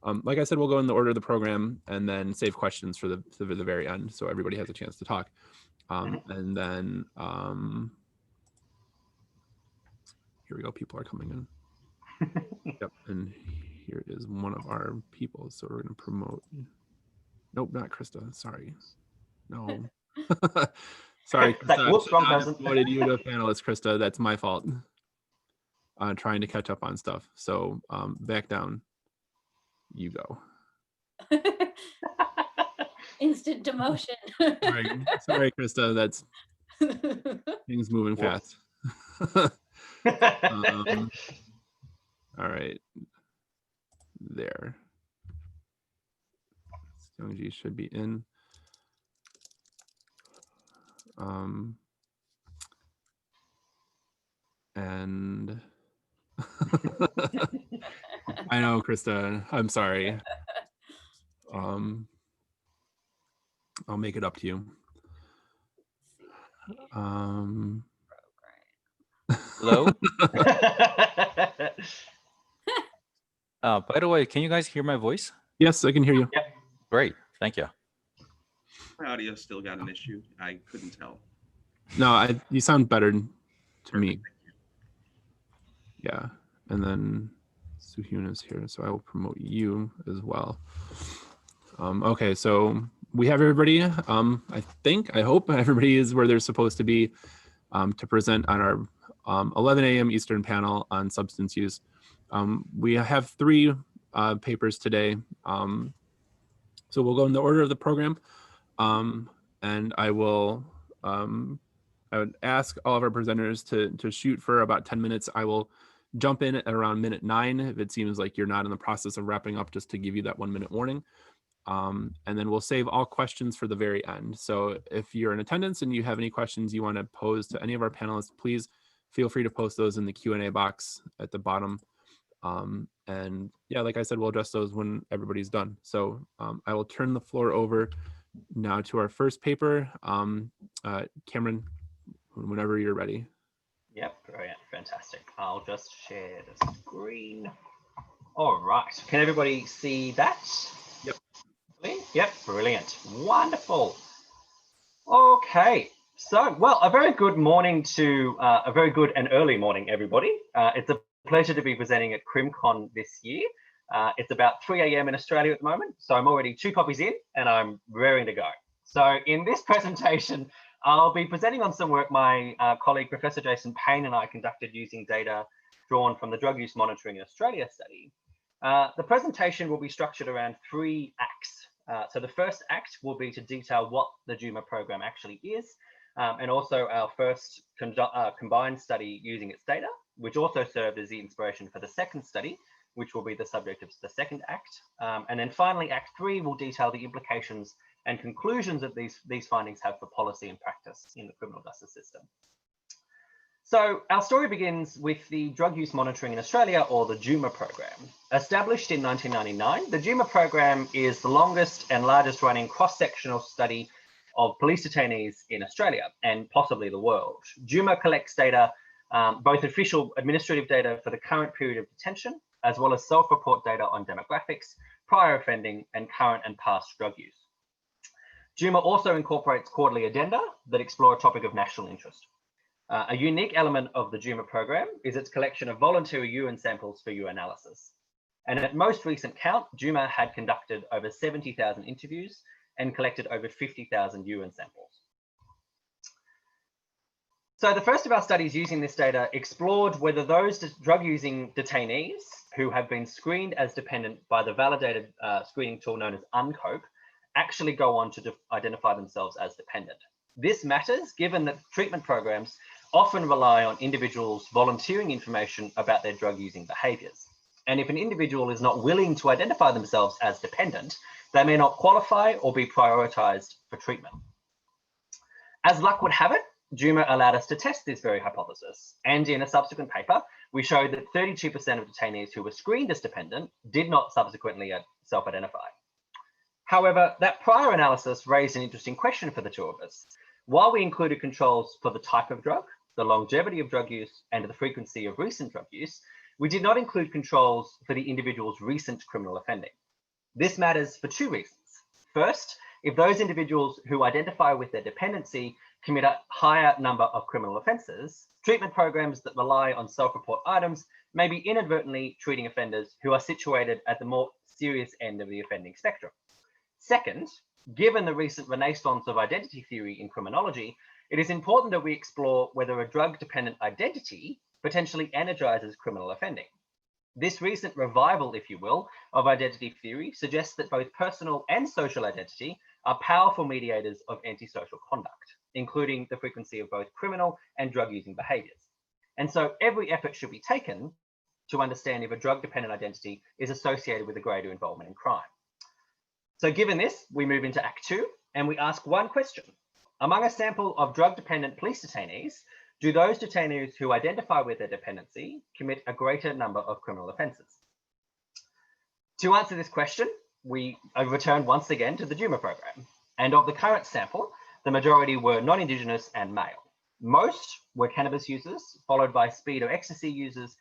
Like I said, we'll go in the order of the program and then save questions for the very end, so everybody has a chance to talk. And then here we go. People are coming in. Yep, and here is one of our people. So we're going to promote. Nope, not Krista. Sorry. No. Sorry, Krista. Like, whoops, wrong I person. promoted you to a panelist, Krista. That's my fault. Trying to catch up on stuff. So back down. You go. Instant demotion. Sorry, Krista. That's things moving fast. All right. There. YongJei should be in. And I know, Krista, I'm sorry. I'll make it up to you. Hello? By the way, can you guys hear my voice? Yes, I can hear you. Yep. Great, thank you. My audio still got an issue. I couldn't tell. No, you sound better to me. Yeah, and then SooHyun is here, so I will promote you as well. Okay, so we have everybody. I hope everybody is where they're supposed to be to present on our 11 a.m. Eastern panel on substance use. We have 3 papers today. So we'll go in the order of the program. And I would ask all of our presenters to shoot for about 10 minutes. I will jump in at around minute 9 if it seems like you're not in the process of wrapping up, just to give you that 1-minute warning. And then we'll save all questions for the very end. So if you're in attendance and you have any questions you want to pose to any of our panelists, please feel free to post those in the Q&A box at the bottom. And yeah, like I said, we'll address those when everybody's done. So I will turn the floor over now to our first paper. Cameron, whenever you're ready. Yep, brilliant, fantastic. I'll just share the screen. All right, can everybody see that? Yep. Yep, brilliant, wonderful. Okay, so, well, a very good morning to, a very good and early morning, everybody. It's a pleasure to be presenting at CrimCon this year. It's about 3 a.m. in Australia at the moment, so I'm already 2 copies in and I'm raring to go. So in this presentation, I'll be presenting on some work my colleague, Professor Jason Payne, and I conducted using data drawn from the Drug Use Monitoring in Australia study. The presentation will be structured around 3 acts. So the first act will be to detail what the JUMA program actually is, and also our first combined study using its data, which also served as the inspiration for the second study, which will be the subject of the second act. And then finally, Act 3 will detail the implications and conclusions that these findings have for policy and practice in the criminal justice system. So our story begins with the Drug Use Monitoring in Australia, or the JUMA program. Established in 1999, the JUMA program is the longest and largest running cross-sectional study of police detainees in Australia and possibly the world. JUMA collects data, both official administrative data for the current period of detention, as well as self-report data on demographics, prior offending, and current and past drug use. JUMA also incorporates quarterly addenda that explore a topic of national interest. A unique element of the JUMA program is its collection of voluntary urine samples for urinalysis. And at most recent count, JUMA had conducted over 70,000 interviews and collected over 50,000 urine samples. So the first of our studies using this data explored whether those drug-using detainees who have been screened as dependent by the validated screening tool known as UNCOPE actually go on to identify themselves as dependent. This matters given that treatment programs often rely on individuals volunteering information about their drug-using behaviours. And if an individual is not willing to identify themselves as dependent, they may not qualify or be prioritised for treatment. As luck would have it, JUMA allowed us to test this very hypothesis. And in a subsequent paper, we showed that 32% of detainees who were screened as dependent did not subsequently self-identify. However, that prior analysis raised an interesting question for the 2 of us. While we included controls for the type of drug, the longevity of drug use, and the frequency of recent drug use, we did not include controls for the individual's recent criminal offending. This matters for two reasons. First, if those individuals who identify with their dependency commit a higher number of criminal offences, treatment programs that rely on self-report items may be inadvertently treating offenders who are situated at the more serious end of the offending spectrum. Second, given the recent renaissance of identity theory in criminology, it is important that we explore whether a drug-dependent identity potentially energizes criminal offending. This recent revival, if you will, of identity theory suggests that both personal and social identity are powerful mediators of antisocial conduct, including the frequency of both criminal and drug-using behaviors. And so every effort should be taken to understand if a drug-dependent identity is associated with a greater involvement in crime. So given this, we move into Act 2 and we ask one question. Among a sample of drug-dependent police detainees, do those detainees who identify with their dependency commit a greater number of criminal offences? To answer this question, we return once again to the Duma program. And of the current sample, the majority were non-Indigenous and male. Most were cannabis users, followed by speed or ecstasy users,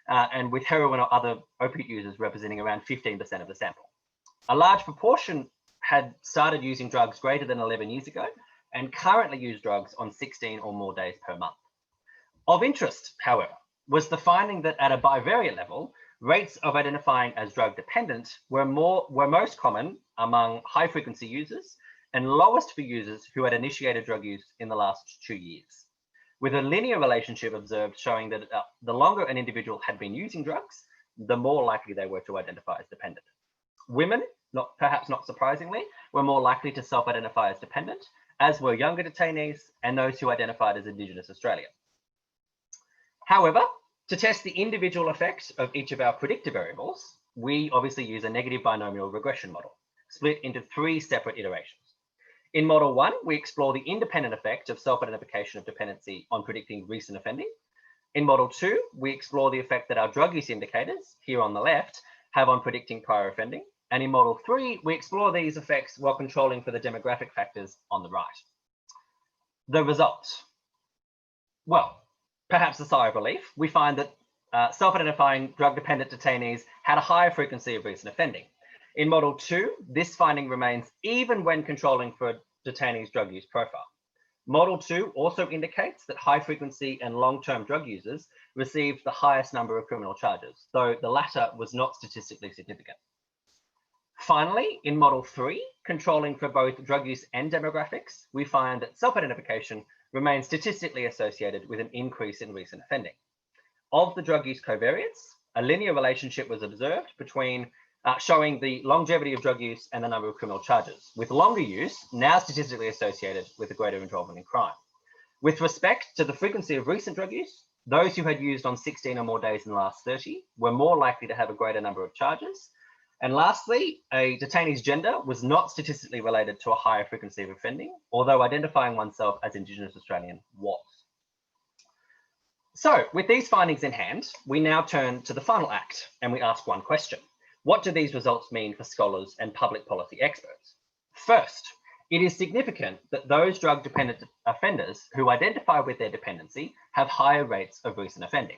and with heroin or other opiate users representing around 15% of the sample. A large proportion had started using drugs greater than 11 years ago and currently use drugs on 16 or more days per month. Of interest, however, was the finding that at a bivariate level, rates of identifying as drug dependent were most common among high frequency users and lowest for users who had initiated drug use in the last 2 years, with a linear relationship observed showing that the longer an individual had been using drugs, the more likely they were to identify as dependent. Women, perhaps not surprisingly, were more likely to self-identify as dependent, as were younger detainees and those who identified as Indigenous Australian. However, to test the individual effects of each of our predictor variables, we obviously use a negative binomial regression model, split into 3 separate iterations. In model 1, we explore the independent effect of self-identification of dependency on predicting recent offending. In model 2, we explore the effect that our drug use indicators, here on the left, have on predicting prior offending. And in model 3, we explore these effects while controlling for the demographic factors on the right. The results. Well, perhaps a sigh of relief, we find that self-identifying drug-dependent detainees had a higher frequency of recent offending. In model 2, this finding remains even when controlling for detainees' drug use profile. Model 2 also indicates that high frequency and long-term drug users received the highest number of criminal charges, though the latter was not statistically significant. Finally, in model 3, controlling for both drug use and demographics, we find that self-identification remains statistically associated with an increase in recent offending. Of the drug use covariates, a linear relationship was observed between showing the longevity of drug use and the number of criminal charges, with longer use now statistically associated with a greater involvement in crime. With respect to the frequency of recent drug use, those who had used on 16 or more days in the last 30 were more likely to have a greater number of charges. And lastly, a detainee's gender was not statistically related to a higher frequency of offending, although identifying oneself as Indigenous Australian was. So with these findings in hand, we now turn to the final act and we ask one question. What do these results mean for scholars and public policy experts? First, it is significant that those drug-dependent offenders who identify with their dependency have higher rates of recent offending.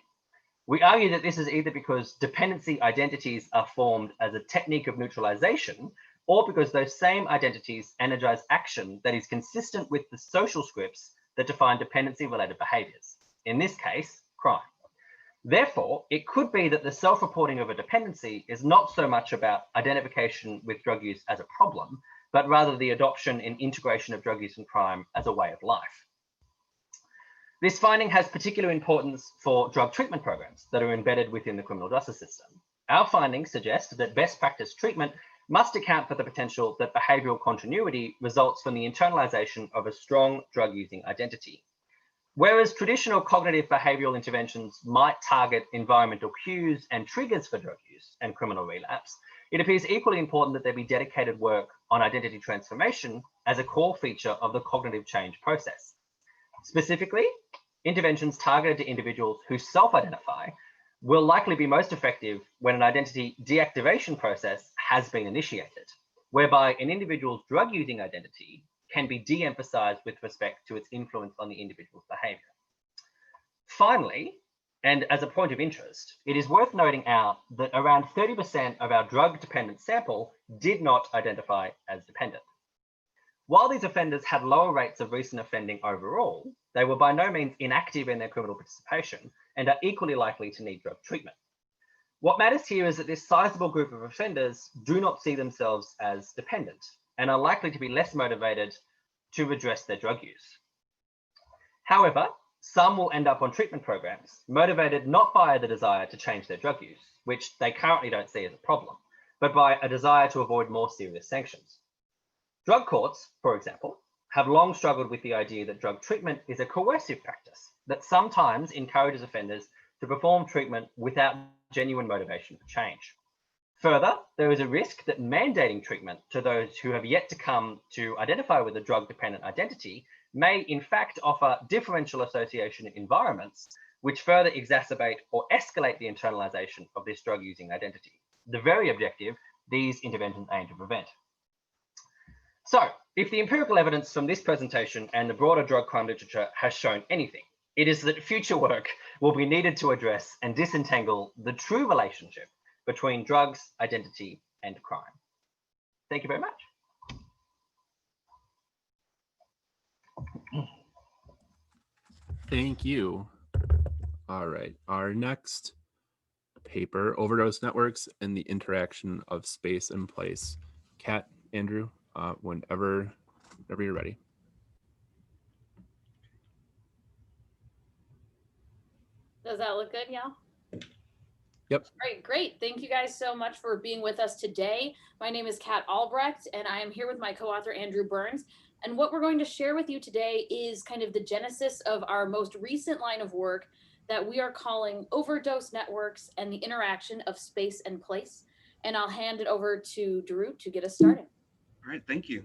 We argue that this is either because dependency identities are formed as a technique of neutralization, or because those same identities energize action that is consistent with the social scripts that define dependency-related behaviors. In this case, crime. Therefore, it could be that the self-reporting of a dependency is not so much about identification with drug use as a problem, but rather the adoption and integration of drug use and crime as a way of life. This finding has particular importance for drug treatment programs that are embedded within the criminal justice system. Our findings suggest that best practice treatment must account for the potential that behavioral continuity results from the internalization of a strong drug-using identity. Whereas traditional cognitive behavioral interventions might target environmental cues and triggers for drug use and criminal relapse, it appears equally important that there be dedicated work on identity transformation as a core feature of the cognitive change process. Specifically, interventions targeted to individuals who self-identify will likely be most effective when an identity deactivation process has been initiated, whereby an individual's drug-using identity can be de-emphasized with respect to its influence on the individual's behavior. Finally, And as a point of interest, it is worth noting out that around 30% of our drug-dependent sample did not identify as dependent. While these offenders had lower rates of recent offending overall, they were by no means inactive in their criminal participation and are equally likely to need drug treatment. What matters here is that this sizable group of offenders do not see themselves as dependent and are likely to be less motivated to redress their drug use. However, some will end up on treatment programs motivated not by the desire to change their drug use, which they currently don't see as a problem, but by a desire to avoid more serious sanctions. Drug courts, for example, have long struggled with the idea that drug treatment is a coercive practice that sometimes encourages offenders to perform treatment without genuine motivation for change. Further, there is a risk that mandating treatment to those who have yet to come to identify with a drug-dependent identity may in fact offer differential association environments which further exacerbate or escalate the internalization of this drug-using identity, the very objective these interventions aim to prevent. So, if the empirical evidence from this presentation and the broader drug crime literature has shown anything, it is that future work will be needed to address and disentangle the true relationship between drugs, identity, and crime. Thank you very much. Thank you. All right, our next paper, Overdose Networks and the Interaction of Space and Place. Kat, Andrew, whenever you're ready. Does that look good, y'all? Yep. All right, great. Thank you guys so much for being with us today. My name is Kat Albrecht, and I am here with my co-author, Andrew Burns. And what we're going to share with you today is kind of the genesis of our most recent line of work that we are calling Overdose Networks and the Interaction of Space and Place. And I'll hand it over to Drew to get us started. All right, thank you.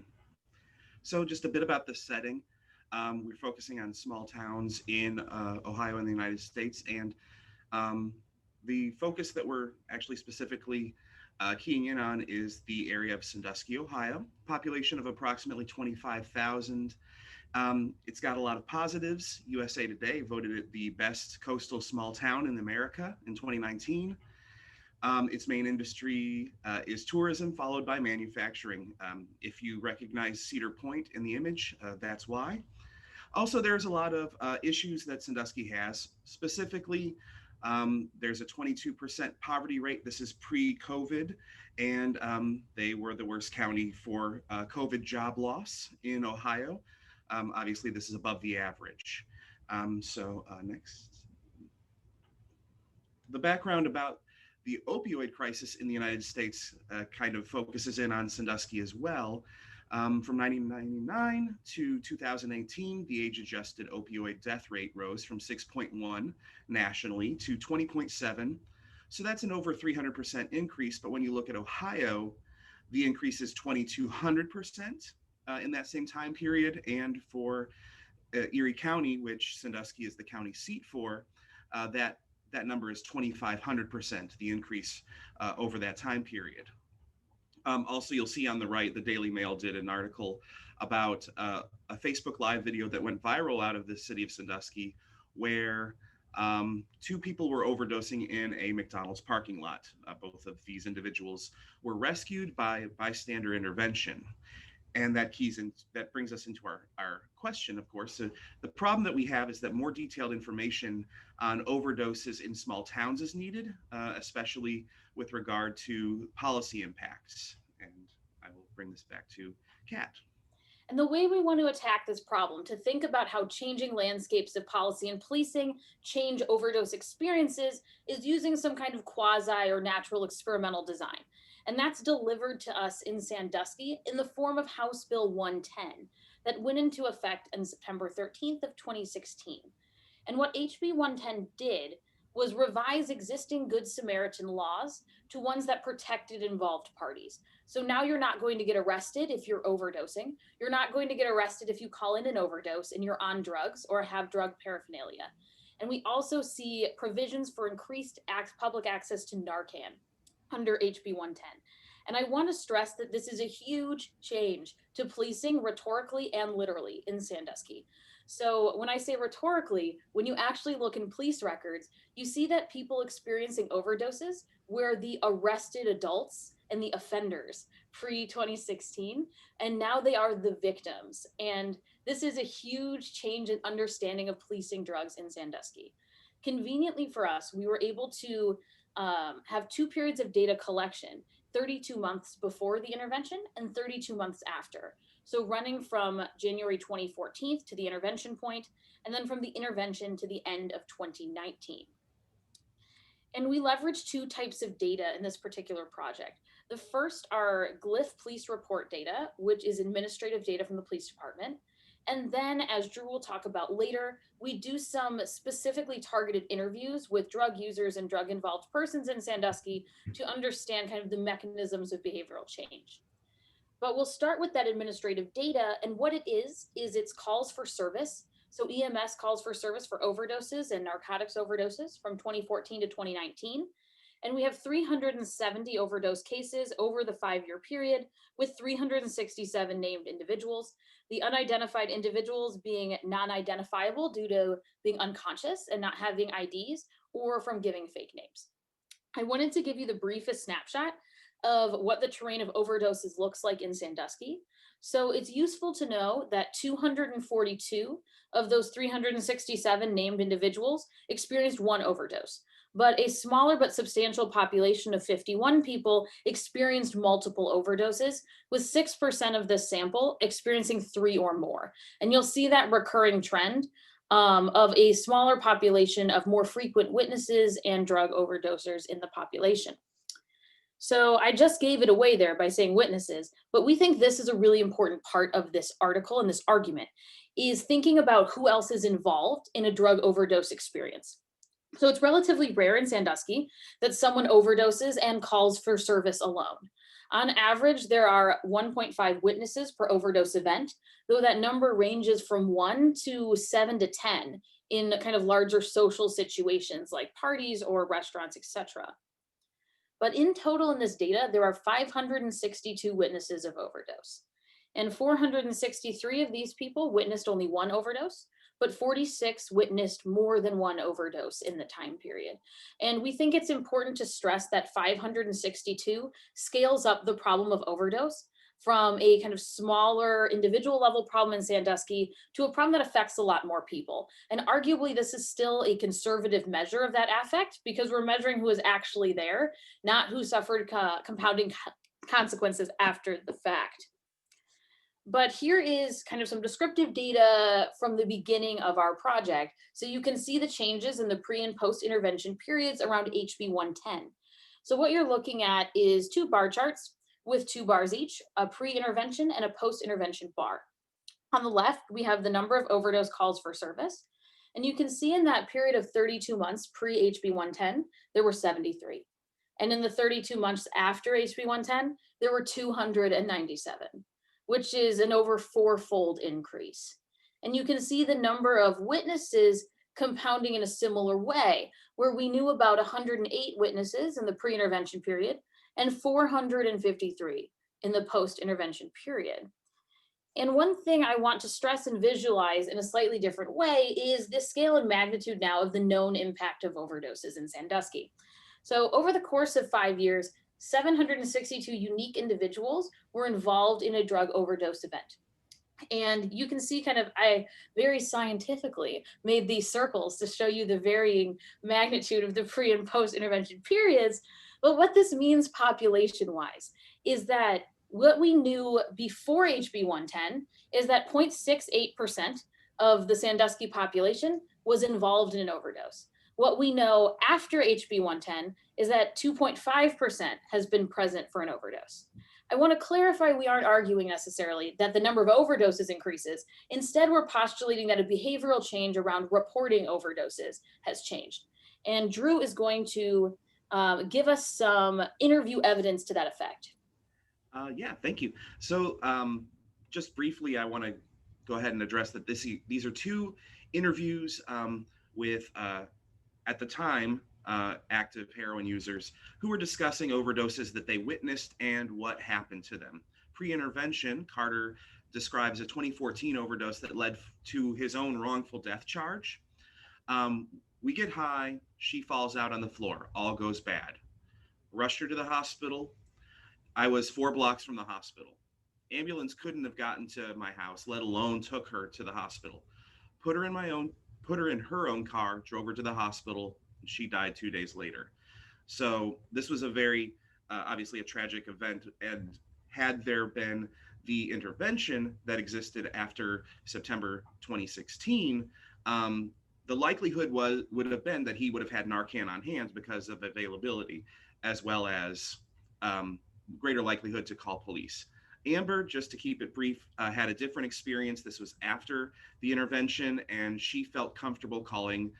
So just a bit about the setting. We're focusing on small towns in Ohio and the United States. And the focus that we're actually specifically keying in on is the area of Sandusky, Ohio, population of approximately 25,000. It's got a lot of positives. USA Today voted it the best coastal small town in America in 2019. Its main industry is tourism, followed by manufacturing. If you recognize Cedar Point in the image, that's why. Also, there's a lot of issues that Sandusky has. Specifically, there's a 22% poverty rate. This is pre-COVID, and they were the worst county for COVID job loss in Ohio. Obviously, this is above the average. Next. The background about the opioid crisis in the United States kind of focuses in on Sandusky as well. From 1999 to 2018, the age-adjusted opioid death rate rose from 6.1 nationally to 20.7. So that's an over 300% increase. But when you look at Ohio, the increase is 2,200% in that same time period. And for Erie County, which Sandusky is the county seat for, that number is 2,500%, the increase over that time period. Also, you'll see on the right, the Daily Mail did an article about a Facebook Live video that went viral out of the city of Sandusky, where two people were overdosing in a McDonald's parking lot. Both of these individuals were rescued by bystander intervention. And that brings us into our question, of course. So the problem that we have is that more detailed information on overdoses in small towns is needed, especially with regard to policy impacts. And I will bring this back to Kat. And the way we want to attack this problem, to think about how changing landscapes of policy and policing change overdose experiences, is using some kind of quasi or natural experimental design. And that's delivered to us in Sandusky in the form of House Bill 110 that went into effect on September 13th of 2016. And what HB 110 did was revise existing Good Samaritan laws to ones that protected involved parties. So now you're not going to get arrested if you're overdosing. You're not going to get arrested if you call in an overdose and you're on drugs or have drug paraphernalia. And we also see provisions for increased public access to Narcan under HB 110. And I want to stress that this is a huge change to policing rhetorically and literally in Sandusky. So when I say rhetorically, when you actually look in police records, you see that people experiencing overdoses were the arrested adults and the offenders pre-2016, and now they are the victims. And this is a huge change in understanding of policing drugs in Sandusky. Conveniently for us, we were able to have 2 periods of data collection, 32 months before the intervention and 32 months after. So running from January 2014 to the intervention point, and then from the intervention to the end of 2019. And we leverage 2 types of data in this particular project. The first are Glyph police report data, which is administrative data from the police department. And then, as Drew will talk about later, we do some specifically targeted interviews with drug users and drug involved persons in Sandusky to understand kind of the mechanisms of behavioral change. But we'll start with that administrative data, and what it is it's calls for service. So EMS calls for service for overdoses and narcotics overdoses from 2014 to 2019. And we have 370 overdose cases over the 5-year period with 367 named individuals. The unidentified individuals being non-identifiable due to being unconscious and not having IDs or from giving fake names. I wanted to give you the briefest snapshot of what the terrain of overdoses looks like in Sandusky. So it's useful to know that 242 of those 367 named individuals experienced 1 overdose, but a smaller but substantial population of 51 people experienced multiple overdoses, with 6% of this sample experiencing 3 or more. And you'll see that recurring trend of a smaller population of more frequent witnesses and drug overdosers in the population. So I just gave it away there by saying witnesses, but we think this is a really important part of this article and this argument, is thinking about who else is involved in a drug overdose experience. So it's relatively rare in Sandusky that someone overdoses and calls for service alone. On average, there are 1.5 witnesses per overdose event, though that number ranges from 1 to 7 to 10 in kind of larger social situations like parties or restaurants, etc. But in total in this data, there are 562 witnesses of overdose. And 463 of these people witnessed only 1 overdose, but 46 witnessed more than 1 overdose in the time period. And we think it's important to stress that 562 scales up the problem of overdose from a kind of smaller individual level problem in Sandusky to a problem that affects a lot more people. And arguably this is still a conservative measure of that affect because we're measuring who is actually there, not who suffered compounding consequences after the fact. But here is kind of some descriptive data from the beginning of our project. So you can see the changes in the pre and post intervention periods around HB 110. So what you're looking at is 2 bar charts with 2 bars each, a pre-intervention and a post-intervention bar. On the left, we have the number of overdose calls for service. And you can see in that period of 32 months pre-HB 110, there were 73. And in the 32 months after HB 110, there were 297, which is an over 4-fold increase. And you can see the number of witnesses compounding in a similar way, where we knew about 108 witnesses in the pre-intervention period and 453 in the post-intervention period. And one thing I want to stress and visualize in a slightly different way is the scale and magnitude now of the known impact of overdoses in Sandusky. So over the course of 5 years, 762 unique individuals were involved in a drug overdose event. And you can see kind of, I very scientifically made these circles to show you the varying magnitude of the pre and post intervention periods. But what this means population-wise is that what we knew before HB 110 is that 0.68% of the Sandusky population was involved in an overdose. What we know after HB 110 is that 2.5% has been present for an overdose. I want to clarify we aren't arguing necessarily that the number of overdoses increases. Instead, we're postulating that a behavioral change around reporting overdoses has changed. And Drew is going to give us some interview evidence to that effect. Yeah, thank you. So just briefly, I want to go ahead and address that these are 2 interviews with, at the time, active heroin users who were discussing overdoses that they witnessed and what happened to them. Pre-intervention, Carter describes a 2014 overdose that led to his own wrongful death charge. We get high, she falls out on the floor, all goes bad. Rushed her to the hospital. I was 4 blocks from the hospital. Ambulance couldn't have gotten to my house, let alone took her to the hospital. Put her in her own car, drove her to the hospital, and she died 2 days later. So this was a very, obviously a tragic event. And had there been the intervention that existed after September 2016, the likelihood would have been that he would have had Narcan on hand because of availability, as well as greater likelihood to call police. Amber, just to keep it brief, had a different experience. This was after the intervention, and she felt comfortable calling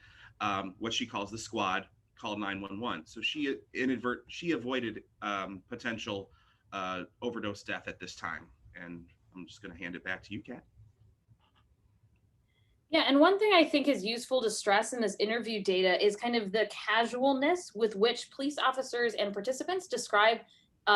what she calls the squad, called 911. So she avoided potential overdose death at this time. And I'm just going to hand it back to you, Kat. Yeah, and one thing I think is useful to stress in this interview data is kind of the casualness with which police officers and participants describe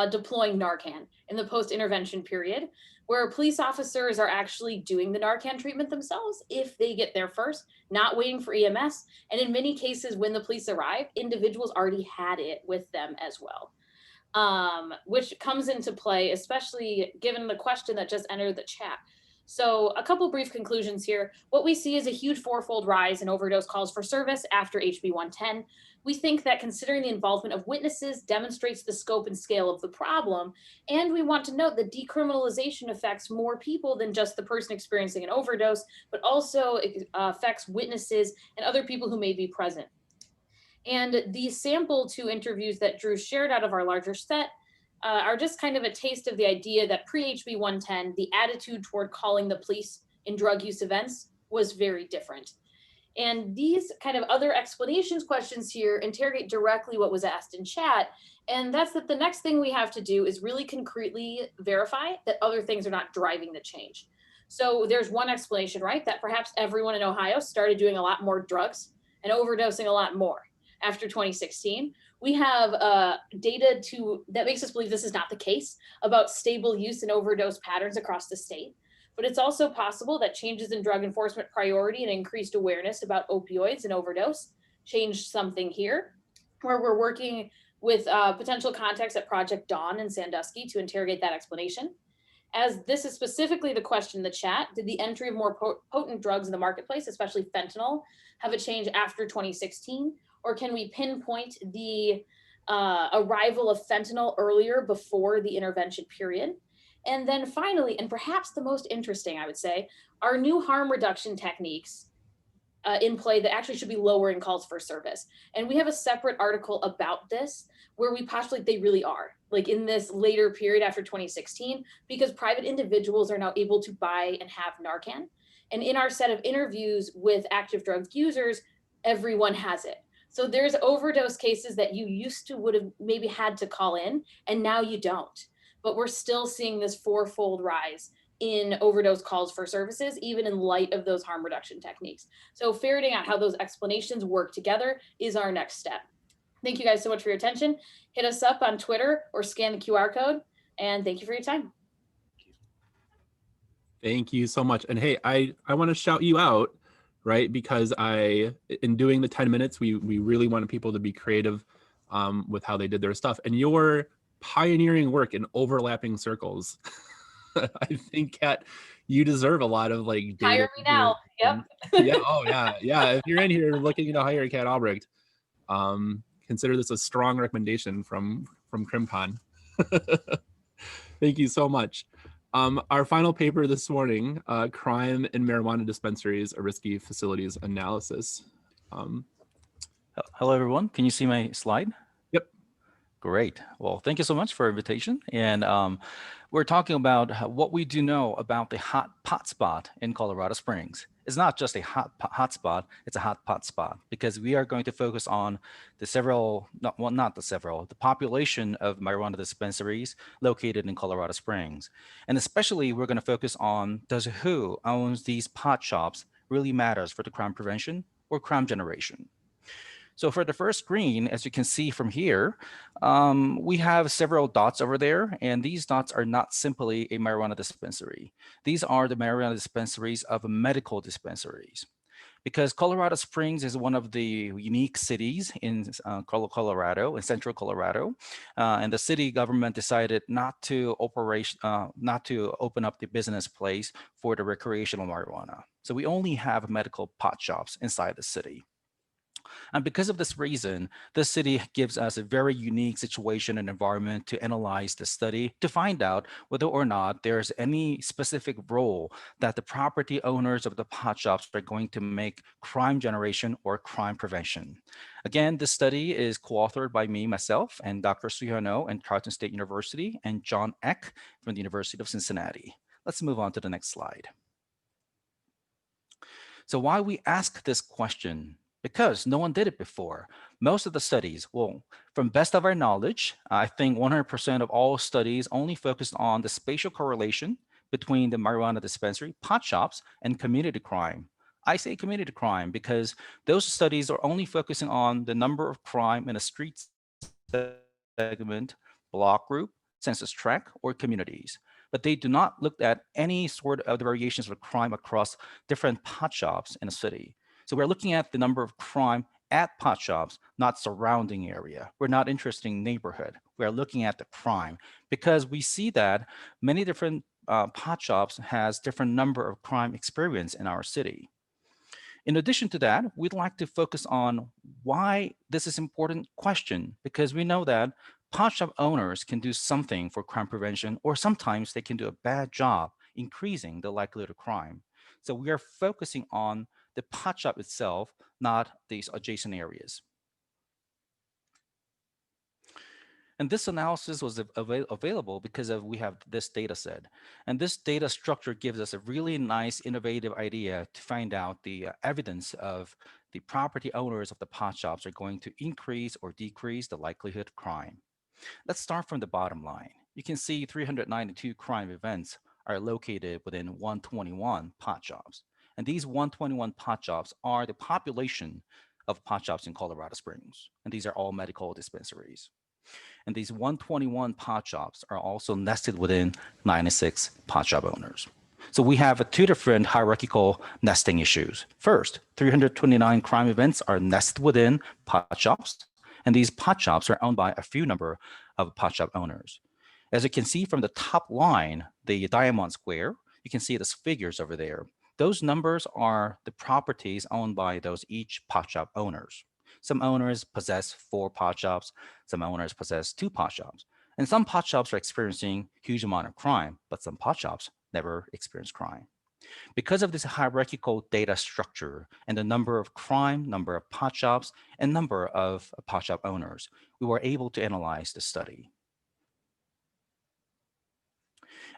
deploying Narcan in the post-intervention period, where police officers are actually doing the Narcan treatment themselves if they get there first, not waiting for EMS. And in many cases, when the police arrive, individuals already had it with them as well, which comes into play, especially given the question that just entered the chat. So a couple brief conclusions here. What we see is a huge 4-fold rise in overdose calls for service after HB 110. We think that considering the involvement of witnesses demonstrates the scope and scale of the problem. And we want to note that decriminalization affects more people than just the person experiencing an overdose, but also affects witnesses and other people who may be present. And the sample 2 interviews that Drew shared out of our larger set are just kind of a taste of the idea that pre-HB 110, the attitude toward calling the police in drug use events was very different. And these kind of other explanations questions here interrogate directly what was asked in chat. And that's that the next thing we have to do is really concretely verify that other things are not driving the change. So there's one explanation, right? That perhaps everyone in Ohio started doing a lot more drugs and overdosing a lot more after 2016. We have data that makes us believe this is not the case about stable use and overdose patterns across the state. But it's also possible that changes in drug enforcement priority and increased awareness about opioids and overdose changed something here, where we're working with potential contacts at Project Dawn in Sandusky to interrogate that explanation. As this is specifically the question in the chat, did the entry of more potent drugs in the marketplace, especially fentanyl, have a change after 2016? Or can we pinpoint the arrival of fentanyl earlier before the intervention period? And then finally, and perhaps the most interesting, I would say, are new harm reduction techniques in play that actually should be lowering calls for service. And we have a separate article about this where we postulate they really are, like in this later period after 2016, because private individuals are now able to buy and have Narcan. And in our set of interviews with active drug users, everyone has it. So there's overdose cases that you used to would have maybe had to call in, and now you don't. But we're still seeing this 4-fold rise in overdose calls for services, even in light of those harm reduction techniques. So ferreting out how those explanations work together is our next step. Thank you guys so much for your attention. Hit us up on Twitter or scan the QR code, and thank you for your time. Thank you so much. And hey, I want to shout you out, right? Because in doing the 10 minutes, we really wanted people to be creative with how they did their stuff. And your pioneering work in overlapping circles, I think, Kat, you deserve a lot of like data. Hire me now. Yep. Yeah. Oh yeah. Yeah. If you're in here looking to hire Kat Albrecht, consider this a strong recommendation from CrimCon. Thank you so much. Our final paper this morning, crime in marijuana dispensaries, a risky facilities analysis. Hello, everyone. Can you see my slide? Yep. Great. Well, thank you so much for the invitation. And we're talking about what we do know about the hot pot spot in Colorado Springs. It's not just a hot spot, it's a hot pot spot, because we are going to focus on the the population of marijuana dispensaries located in Colorado Springs. And especially we're going to focus on, does who owns these pot shops really matters for the crime prevention or crime generation? So for the first screen, as you can see from here, we have several dots over there, and these dots are not simply a marijuana dispensary. These are the marijuana dispensaries of medical dispensaries. Because Colorado Springs is one of the unique cities in Colorado, in central Colorado, and the city government decided not to open up the business place for the recreational marijuana. So we only have medical pot shops inside the city. And because of this reason, the city gives us a very unique situation and environment to analyze the study to find out whether or not there's any specific role that the property owners of the pot shops are going to make crime generation or crime prevention. Again, this study is co-authored by me, myself, and Dr. SooHyun and Tarleton State University, and John Eck from the University of Cincinnati. Let's move on to the next slide. So why we ask this question? Because no one did it before. Most of the studies, well, from best of our knowledge, I think 100% of all studies only focused on the spatial correlation between the marijuana dispensary, pot shops, and community crime. I say community crime because those studies are only focusing on the number of crime in a street segment, block group, census tract, or communities. But they do not look at any sort of the variations of crime across different pot shops in a city. So we're looking at the number of crime at pot shops, not surrounding area. We're not interested in neighborhood. We're looking at the crime because we see that many different pot shops has different number of crime experience in our city. In addition to that, we'd like to focus on why this is an important question, because we know that pot shop owners can do something for crime prevention, or sometimes they can do a bad job increasing the likelihood of crime. So we are focusing on the pot shop itself, not these adjacent areas. And this analysis was available because we have this data set. And this data structure gives us a really nice, innovative idea to find out the evidence of the property owners of the pot shops are going to increase or decrease the likelihood of crime. Let's start from the bottom line. You can see 392 crime events are located within 121 pot shops. And these 121 pot shops are the population of pot shops in Colorado Springs. And these are all medical dispensaries. And these 121 pot shops are also nested within 96 pot shop owners. So we have two different hierarchical nesting issues. First, 329 crime events are nested within pot shops, and these pot shops are owned by a few number of pot shop owners. As you can see from the top line, the diamond square, you can see these figures over there. Those numbers are the properties owned by those each pot shop owners. Some owners possess 4 pot shops, some owners possess 2 pot shops, and some pot shops are experiencing huge amount of crime, but some pot shops never experience crime. Because of this hierarchical data structure and the number of crime, number of pot shops, and number of pot shop owners, we were able to analyze the study.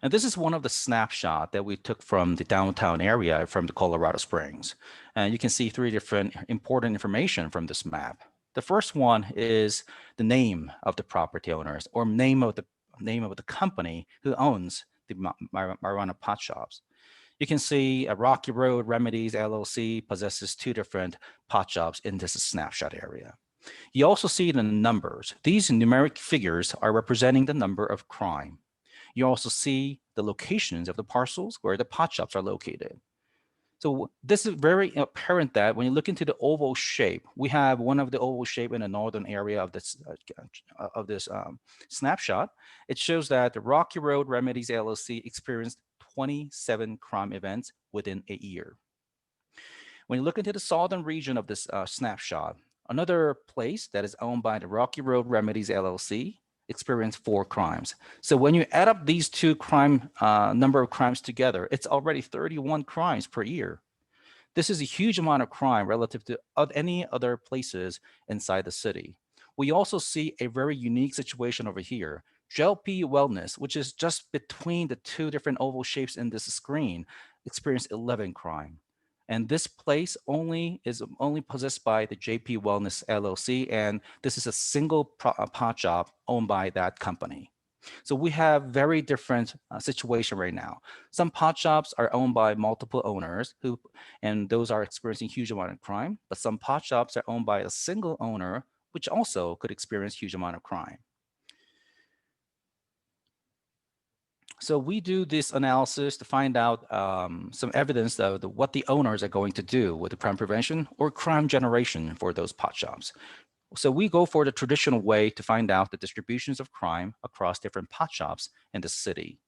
And this is one of the snapshots that we took from the downtown area from the Colorado Springs. And you can see 3 different important information from this map. The first one is the name of the property owners or name of the company who owns the marijuana pot shops. You can see Rocky Road Remedies LLC possesses 2 different pot shops in this snapshot area. You also see the numbers. These numeric figures are representing the number of crime. You also see the locations of the parcels where the pot shops are located. So this is very apparent that when you look into the oval shape, we have one of the oval shape in the northern area of this snapshot. It shows that the Rocky Road Remedies LLC experienced 27 crime events within a year. When you look into the southern region of this snapshot, another place that is owned by the Rocky Road Remedies LLC experienced 4 crimes. So when you add up these 2 number of crimes together, it's already 31 crimes per year. This is a huge amount of crime relative to any other places inside the city. We also see a very unique situation over here. JLP Wellness, which is just between the 2 different oval shapes in this screen, experienced 11 crime. And this place is only possessed by the JP Wellness LLC, and this is a single pot shop owned by that company. So we have very different situation right now. Some pot shops are owned by multiple owners and those are experiencing huge amount of crime, but some pot shops are owned by a single owner, which also could experience huge amount of crime. So we do this analysis to find out some evidence of what the owners are going to do with the crime prevention or crime generation for those pot shops. So we go for the traditional way to find out the distributions of crime across different pot shops in the city.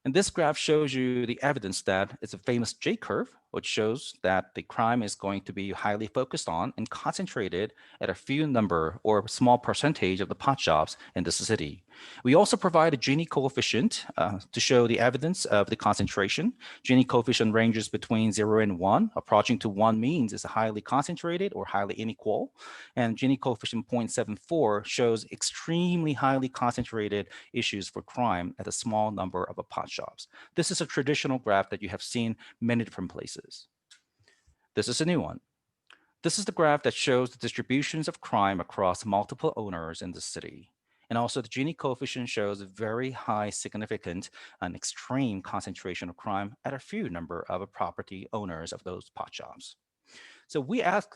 And this graph shows you the evidence that it's a famous J curve, which shows that the crime is going to be highly focused on and concentrated at a few number or small percentage of the pot shops in the city. We also provide a Gini coefficient to show the evidence of the concentration. Gini coefficient ranges between 0 and 1. Approaching to 1 means it's highly concentrated or highly unequal. And Gini coefficient 0.74 shows extremely highly concentrated issues for crime at a small number of pot shops. This is a traditional graph that you have seen many different places. This is a new one. This is the graph that shows the distributions of crime across multiple owners in the city. And also the Gini coefficient shows a very high, significant, and extreme concentration of crime at a few number of property owners of those pot shops. So we have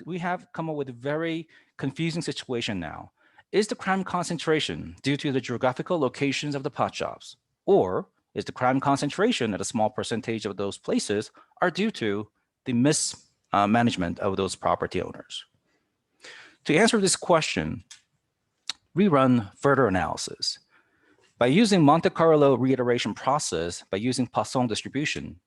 come up with a very confusing situation now. Is the crime concentration due to the geographical locations of the pot shops? Or is the crime concentration at a small percentage of those places are due to the mismanagement of those property owners? To answer this question, we run further analysis. By using Monte Carlo reiteration process, by using Poisson distribution,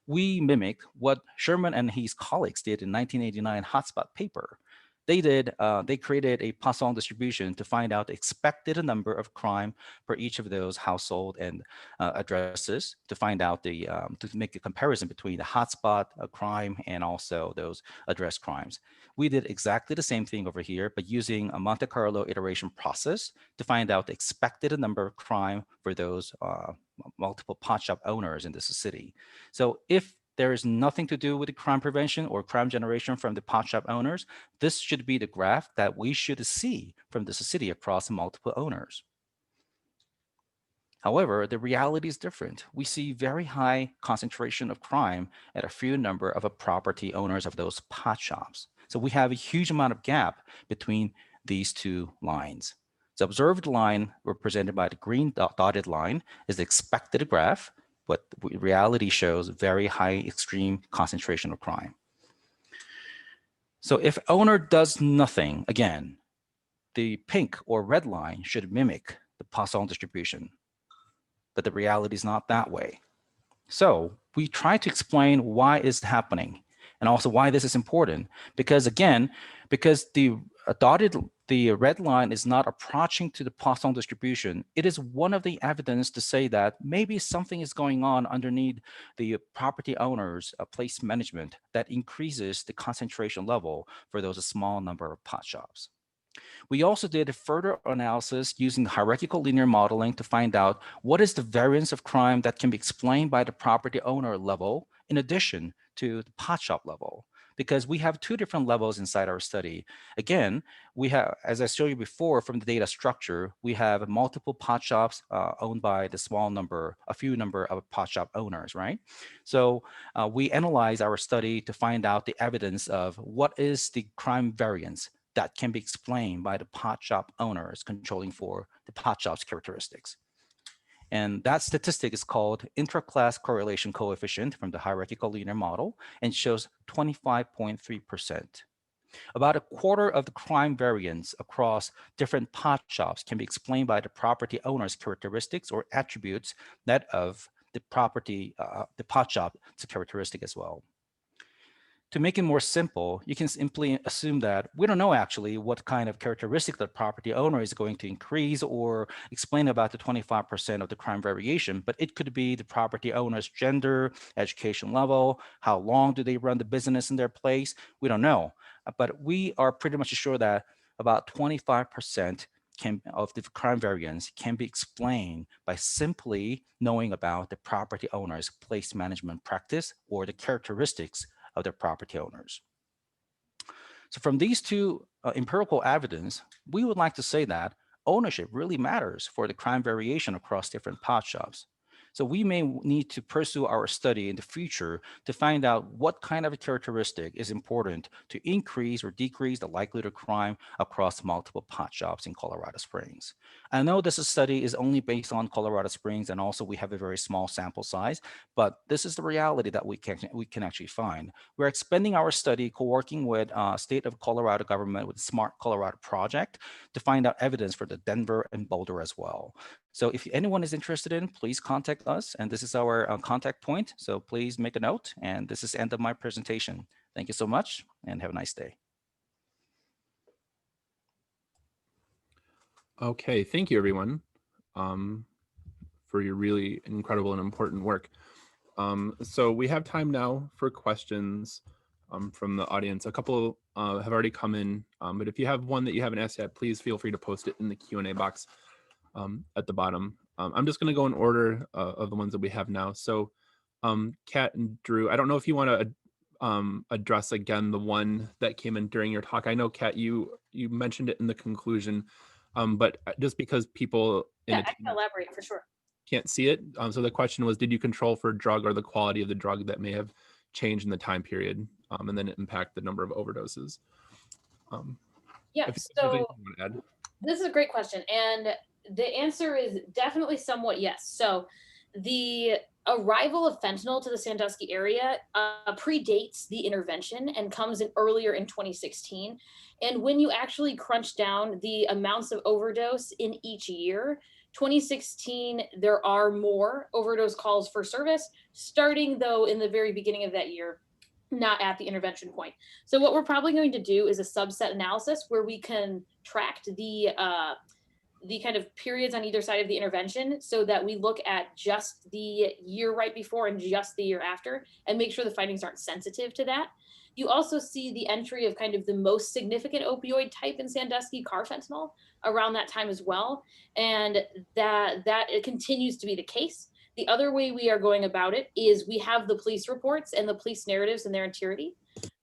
we mimic what Sherman and his colleagues did in 1989 hotspot paper. They created a Poisson distribution to find out the expected number of crime for each of those household and addresses to find out to make a comparison between the hotspot crime and also those address crimes. We did exactly the same thing over here, but using a Monte Carlo iteration process to find out the expected number of crime for those multiple pot shop owners in this city. So if there is nothing to do with the crime prevention or crime generation from the pot shop owners, this should be the graph that we should see from this city across multiple owners. However, the reality is different. We see very high concentration of crime at a few number of property owners of those pot shops. So we have a huge amount of gap between these two lines. The observed line represented by the green dotted line is the expected graph, but reality shows very high extreme concentration of crime. So if owner does nothing, again, the pink or red line should mimic the Poisson distribution, but the reality is not that way. So we try to explain why it's happening and also why this is important. Because again, because the red line is not approaching to the Poisson distribution, it is one of the evidence to say that maybe something is going on underneath the property owner's place management that increases the concentration level for those small number of pot shops. We also did a further analysis using hierarchical linear modeling to find out what is the variance of crime that can be explained by the property owner level in addition to the pot shop level. Because we have two different levels inside our study. Again, we have, as I showed you before from the data structure, we have multiple pot shops owned by the a few number of pot shop owners, right? So we analyze our study to find out the evidence of what is the crime variance that can be explained by the pot shop owners controlling for the pot shop's characteristics. And that statistic is called intra-class correlation coefficient from the hierarchical linear model and shows 25.3%. About a quarter of the crime variance across different pot shops can be explained by the property owner's characteristics or attributes that of the pot shop's characteristic as well. To make it more simple, you can simply assume that we don't know actually what kind of characteristic the property owner is going to increase or explain about the 25% of the crime variation, but it could be the property owner's gender, education level, how long do they run the business in their place? We don't know, but we are pretty much sure that about 25% of the crime variance can be explained by simply knowing about the property owner's place management practice or the characteristics of their property owners. So from these two empirical evidence, we would like to say that ownership really matters for the crime variation across different pot shops. So we may need to pursue our study in the future to find out what kind of a characteristic is important to increase or decrease the likelihood of crime across multiple pot shops in Colorado Springs. I know this study is only based on Colorado Springs, and also we have a very small sample size, but this is the reality that we can actually find. We're expanding our study, co-working with state of Colorado government with the Smart Colorado project to find out evidence for the Denver and Boulder as well. So if anyone is interested in, please contact us. And this is our contact point. So please make a note. And this is the end of my presentation. Thank you so much and have a nice day. Okay, thank you everyone for your really incredible and important work. So we have time now for questions from the audience. A couple have already come in, but if you have one that you haven't asked yet, please feel free to post it in the Q&A box at the bottom. I'm just going to go in order of the ones that we have now. So Kat and Drew, I don't know if you want to address again the one that came in during your talk. I know, Kat, you mentioned it in the conclusion, but just because people I can elaborate for sure. Can't see it. So the question was, did you control for drug or the quality of the drug that may have changed in the time period and then impact the number of overdoses? Yeah, so this is a great question. And the answer is definitely somewhat yes. So the arrival of fentanyl to the Sandusky area predates the intervention and comes in earlier in 2016. And when you actually crunch down the amounts of overdose in each year, 2016, there are more overdose calls for service, starting though in the very beginning of that year, not at the intervention point. So what we're probably going to do is a subset analysis where we can track the kind of periods on either side of the intervention so that we look at just the year right before and just the year after and make sure the findings aren't sensitive to that. You also see the entry of kind of the most significant opioid type in Sandusky, carfentanil, around that time as well. And that it continues to be the case. The other way we are going about it is we have the police reports and the police narratives in their entirety.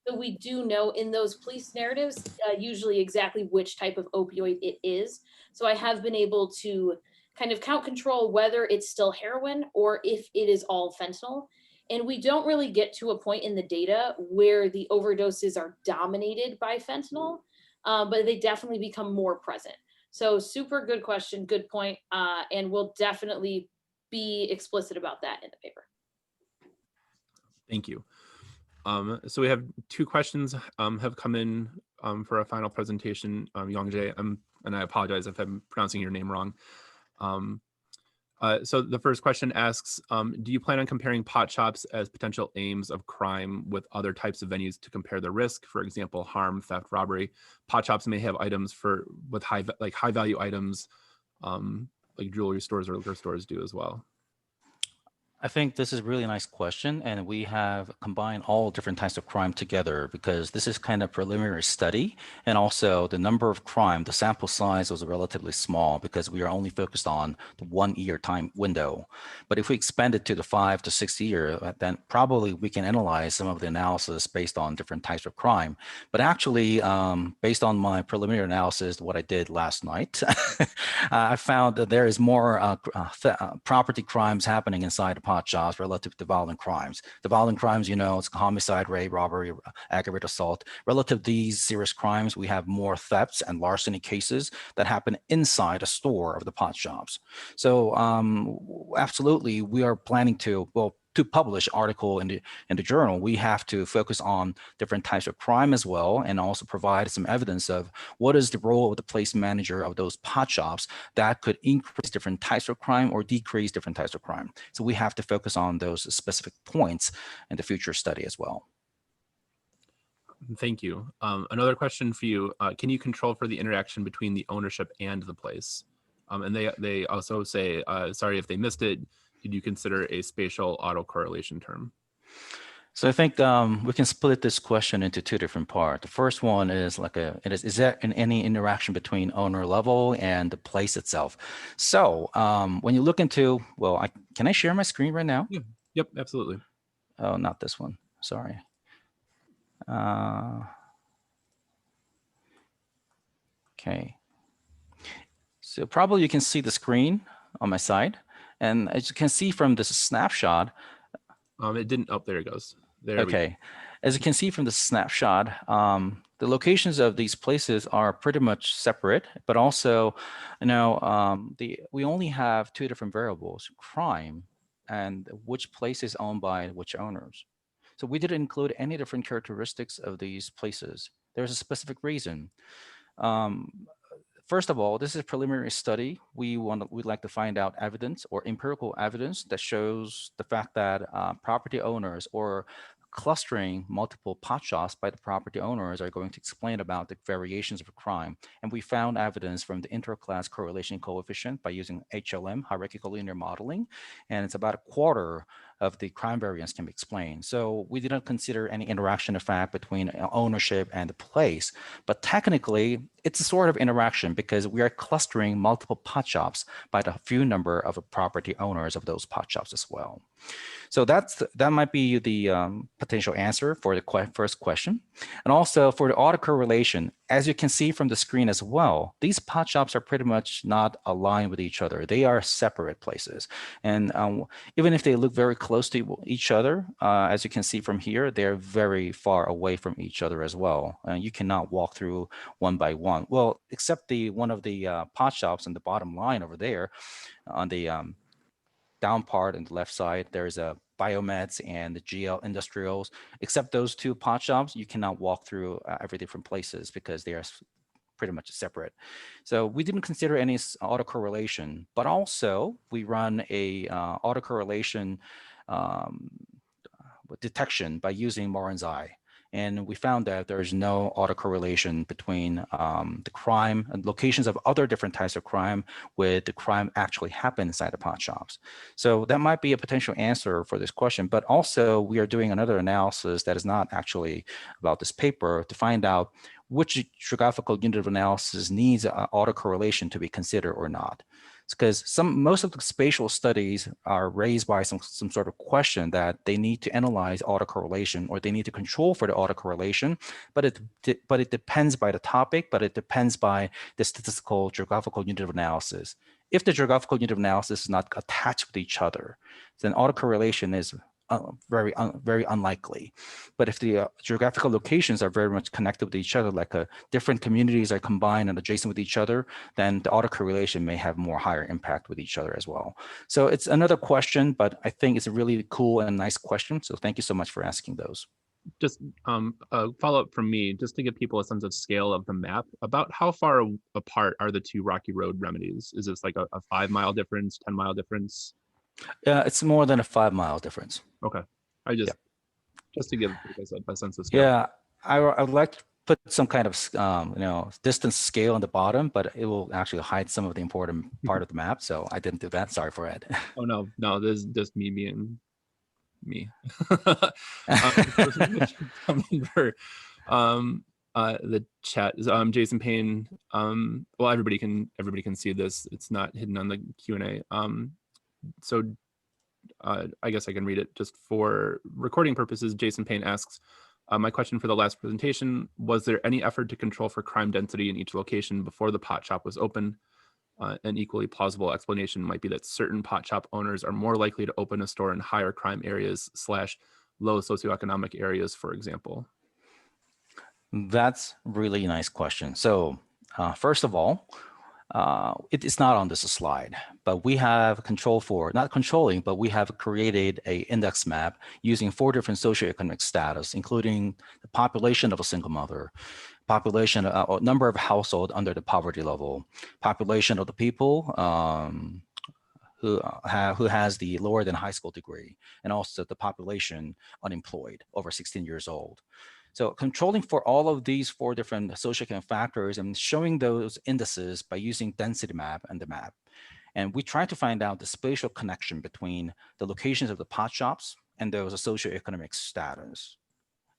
So we do know in those police narratives, usually exactly which type of opioid it is. So I have been able to kind of count control whether it's still heroin or if it is all fentanyl. And we don't really get to a point in the data where the overdoses are dominated by fentanyl, but they definitely become more present. So super good question, good point. And we'll definitely be explicit about that in the paper. Thank you. So we have two questions have come in for a final presentation. YongJei, and I apologize if I'm pronouncing your name wrong. So the first question asks, do you plan on comparing pot shops as potential aims of crime with other types of venues to compare the risk? For example, harm, theft, robbery. Pot shops may have items with high value items, like jewelry stores or liquor stores do as well. I think this is a really nice question, and we have combined all different types of crime together because this is kind of preliminary study, and also the number of crime, the sample size was relatively small because we are only focused on the 1 year time window. But if we expand it to the 5 to 6 year, then probably we can analyze some of the analysis based on different types of crime. But actually, based on my preliminary analysis, what I did last night, I found that there is more property crimes happening inside the pot shops relative to violent crimes. The violent crimes, it's homicide, rape, robbery, aggravated assault. Relative to these serious crimes, we have more thefts and larceny cases that happen inside a store of the pot shops. So absolutely, we are planning to publish article in the journal, we have to focus on different types of crime as well, and also provide some evidence of what is the role of the place manager of those pot shops that could increase different types of crime or decrease different types of crime. So we have to focus on those specific points in the future study as well. Thank you. Another question for you. Can you control for the interaction between the ownership and the place? And they also say, sorry if they missed it, did you consider a spatial autocorrelation term? So I think we can split this question into two different parts. The first one is is there any interaction between owner level and the place itself? So when you look into, can I share my screen right now? Yeah. Yep, absolutely. Oh, not this one. Sorry. Okay. So probably you can see the screen on my side. And as you can see from this snapshot, It didn't. Oh, there it goes. There we go. okay. As you can see from the snapshot, the locations of these places are pretty much separate, but also, we only have two different variables: crime and which place is owned by which owners. So we didn't include any different characteristics of these places. There's a specific reason. Um, First of all, this is a preliminary study. We'd like to find out evidence or empirical evidence that shows the fact that property owners or clustering multiple pot shops by the property owners are going to explain about the variations of crime. And we found evidence from the interclass correlation coefficient by using HLM, hierarchical linear modeling, and it's about a quarter of the crime variance can be explained. So we didn't consider any interaction effect between ownership and the place, but technically it's a sort of interaction because we are clustering multiple pot shops by the few number of property owners of those pot shops as well. So that might be the potential answer for the first question. And also for the autocorrelation, as you can see from the screen as well, these pot shops are pretty much not aligned with each other. They are separate places. And even if they look very close to each other, as you can see from here, they're very far away from each other as well. You cannot walk through one by one. Well, except one of the pot shops on the bottom line over there on the down part on the left side, there's a biomeds and the GL industrials. Except those two pot shops, you cannot walk through every different places because they are pretty much separate. So we didn't consider any autocorrelation, but also we run a autocorrelation detection by using Moran's eye. And we found that there is no autocorrelation between the crime and locations of other different types of crime with the crime actually happened inside the pot shops. So that might be a potential answer for this question. But also we are doing another analysis that is not actually about this paper to find out which geographical unit of analysis needs autocorrelation to be considered or not. Because most of the spatial studies are raised by some sort of question that they need to analyze autocorrelation or they need to control for the autocorrelation, but it depends by the topic, but it depends by the statistical geographical unit of analysis. If the geographical unit of analysis is not attached with each other, then autocorrelation is very unlikely. But if the geographical locations are very much connected with each other, like different communities are combined and adjacent with each other, then the autocorrelation may have more higher impact with each other as well. So it's another question, but I think it's a really cool and nice question. So thank you so much for asking those. Just a follow-up from me, just to give people a sense of scale of the map. About how far apart are the two Rocky Road remedies? Is this like a 5-mile difference, 10-mile difference? It's more than a 5-mile difference. Okay. Just to give a sense of scale. Yeah, I would like to put some kind of distance scale on the bottom, but it will actually hide some of the important part of the map. So I didn't do that. Sorry for it. Oh no, this is just me being me. The chat is Jason Payne. Well, everybody can see this. It's not hidden on the Q&A. So I guess I can read it just for recording purposes. Jason Payne asks, my question for the last presentation, was there any effort to control for crime density in each location before the pot shop was open? An equally plausible explanation might be that certain pot shop owners are more likely to open a store in higher crime areas / low socioeconomic areas, for example. That's really nice question. So first of all, it is not on this slide, but we have control for, not controlling, but we have created a index map using 4 different socioeconomic status, including the population of a single mother, population, number of household under the poverty level, population of the people who has the lower than high school degree, and also the population unemployed over 16 years old. So controlling for all of these 4 different socioeconomic factors and showing those indices by using density map and the map. And we try to find out the spatial connection between the locations of the pot shops and those socioeconomic status.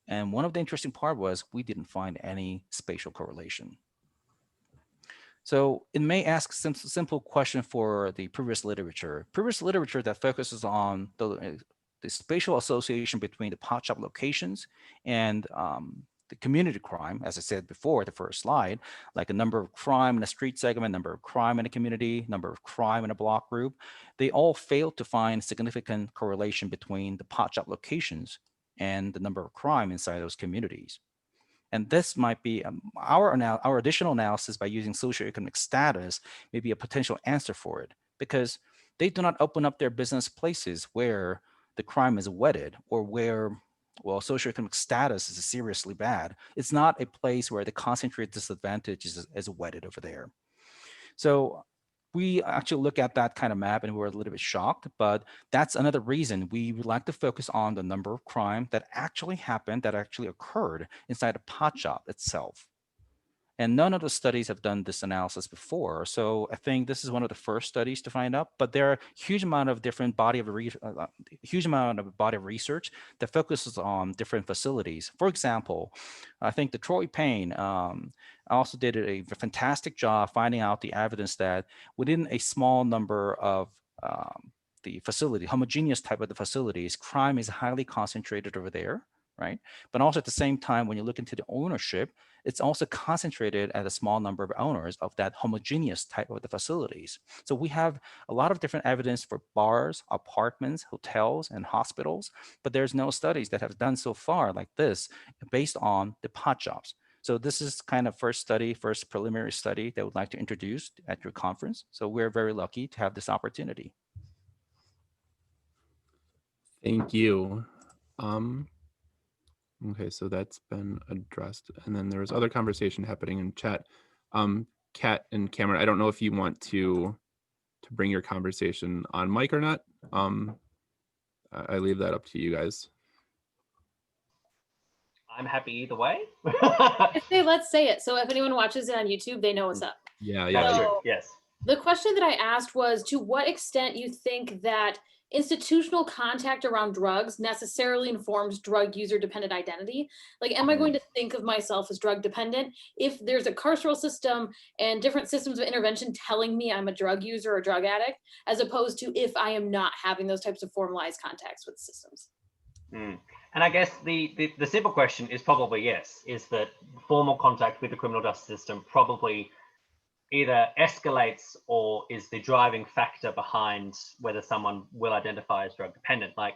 And one of the interesting part was we didn't find any spatial correlation. So it may ask some simple question for the previous literature that focuses on the spatial association between the pot shop locations and the community crime, as I said before, the first slide, like a number of crime in a street segment, number of crime in a community, number of crime in a block group, they all failed to find significant correlation between the pot shop locations and the number of crime inside those communities. And this might be our additional analysis by using socioeconomic status may be a potential answer for it, because they do not open up their business places where the crime is wedded or where, well, socioeconomic status is seriously bad. It's not a place where the concentrated disadvantage is wedded over there. So we actually look at that kind of map and we're a little bit shocked, but that's another reason we would like to focus on the number of crime that actually happened, that actually occurred inside a pot shop itself. And none of the studies have done this analysis before. So I think this is one of the first studies to find out, but there are huge amount of different body of research that focuses on different facilities. For example, I think the Troy Payne also did a fantastic job finding out the evidence that within a small number of the facility, homogeneous type of the facilities, crime is highly concentrated over there, right? But also at the same time, when you look into the ownership, it's also concentrated at a small number of owners of that homogeneous type of the facilities. So we have a lot of different evidence for bars, apartments, hotels, and hospitals, but there's no studies that have done so far like this based on the pot shops. So this is kind of first preliminary study that we'd like to introduce at your conference. So we're very lucky to have this opportunity. Thank you. Okay, so that's been addressed. And then there was other conversation happening in chat. Kat and Cameron, I don't know if you want to bring your conversation on mic or not. I leave that up to you guys. I'm happy either way. Let's say it. So if anyone watches it on YouTube, they know what's up. Yeah. That's So true. Yes. the question that I asked was, to what extent you think that institutional contact around drugs necessarily informs drug user dependent identity? Like, am I going to think of myself as drug dependent if there's a carceral system and different systems of intervention telling me I'm a drug user or drug addict, as opposed to if I am not having those types of formalized contacts with systems? And I guess the simple question is probably yes, is that formal contact with the criminal justice system probably either escalates or is the driving factor behind whether someone will identify as drug dependent. Like,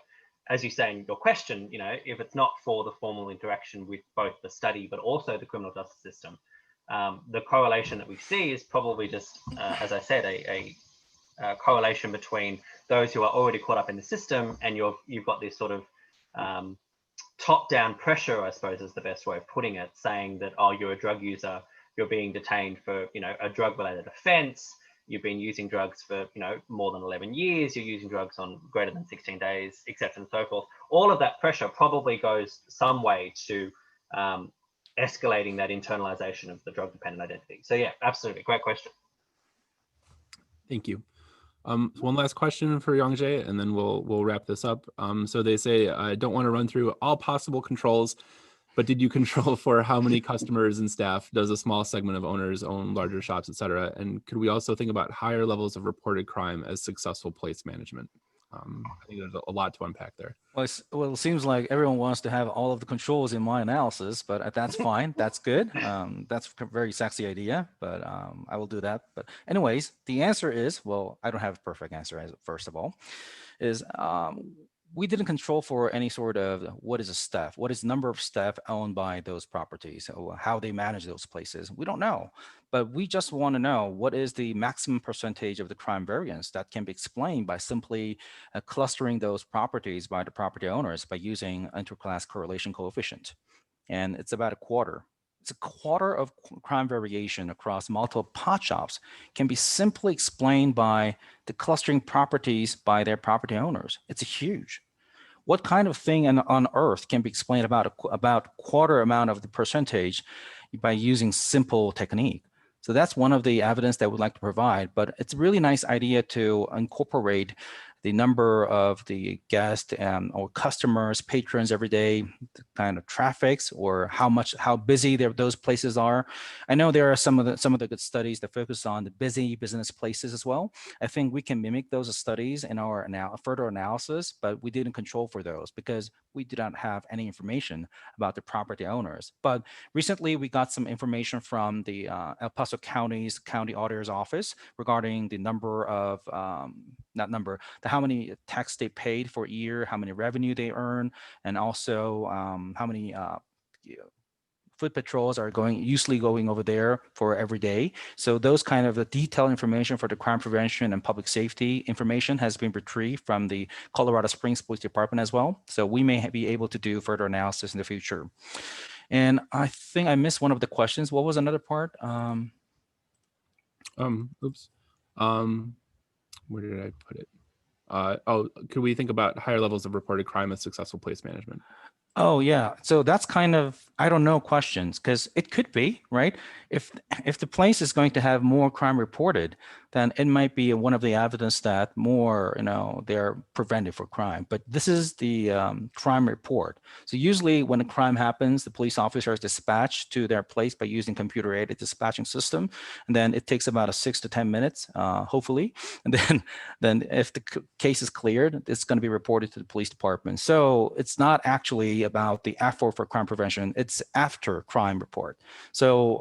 as you say in your question, you know, if it's not for the formal interaction with both the study but also the criminal justice system, the correlation that we see is probably just, as I said, a correlation between those who are already caught up in the system, and you've got this sort of top-down pressure, I suppose is the best way of putting it, saying that, oh, you're a drug user, you're being detained for, you know, a drug-related offense, you've been using drugs for, you know, more than 11 years, you're using drugs on greater than 16 days, etc. and so forth. All of that pressure probably goes some way to escalating that internalization of the drug-dependent identity. So yeah, absolutely, great question. Thank you. One last question for YongJei, and then we'll wrap this up. So they say, I don't want to run through all possible controls, but did you control for how many customers and staff does a small segment of owners own larger shops, et cetera? And could we also think about higher levels of reported crime as successful place management? I think there's a lot to unpack there. Well, it seems like everyone wants to have all of the controls in my analysis, but that's fine. That's good. That's a very sexy idea, but I will do that. But anyways, the answer is, well, I don't have a perfect answer, first of all, is we didn't control for any sort of what is a staff, what is the number of staff owned by those properties, or how they manage those places. We don't know, but we just want to know what is the maximum percentage of the crime variance that can be explained by simply clustering those properties by the property owners by using interclass correlation coefficient. And it's about a quarter. It's a quarter of crime variation across multiple pot shops can be simply explained by the clustering properties by their property owners. It's huge. What kind of thing on earth can be explained about quarter amount of the percentage by using simple technique? So that's one of the evidence that we'd like to provide, but it's a really nice idea to incorporate the number of the guests or customers, patrons every day, the kind of traffics, or how busy those places are. I know there are some of the good studies that focus on the busy business places as well. I think we can mimic those studies in our further analysis, but we didn't control for those because we did not have any information about the property owners. But recently, we got some information from the El Paso County's County Auditor's Office regarding the number of, how many tax they paid for a year, how many revenue they earn, and also how many foot patrols are usually going over there for every day. So those kind of the detailed information for the crime prevention and public safety information has been retrieved from the Colorado Springs Police Department as well. So we may be able to do further analysis in the future. And I think I missed one of the questions. What was another part? Oops. Where did I put it? Could we think about higher levels of reported crime as successful place management? Oh yeah, so that's kind of, I don't know, questions, because it could be, right? If the place is going to have more crime reported, then it might be one of the evidence that more, they're prevented for crime. But this is the crime report. So usually when a crime happens, the police officer is dispatched to their place by using computer-aided dispatching system, and then it takes about 6 to 10 minutes, hopefully. And then if the case is cleared, it's going to be reported to the police department. So it's not actually about the effort for crime prevention, it's after crime report. So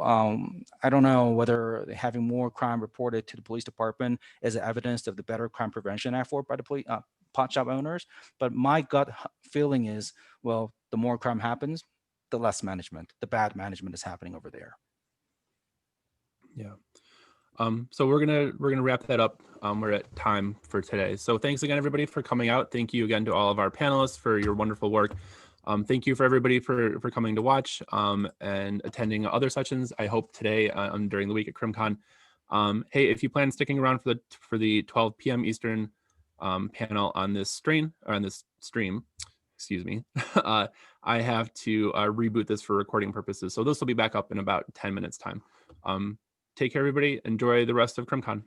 I don't know whether having more crime reported to the police department is evidence of the better crime prevention effort by the police pot shop owners. But my gut feeling is, well, the more crime happens, the less management, the bad management is happening over there. Yeah. So we're gonna wrap that up. We're at time for today. So thanks again, everybody, for coming out. Thank you again to all of our panelists for your wonderful work. Thank you for everybody for coming to watch and attending other sessions. I hope today during the week at CrimCon. Hey, if you plan sticking around for the 12 p.m. Eastern panel on this stream, excuse me, I have to reboot this for recording purposes. So this will be back up in about 10 minutes time. Take care, everybody. Enjoy the rest of CrimCon.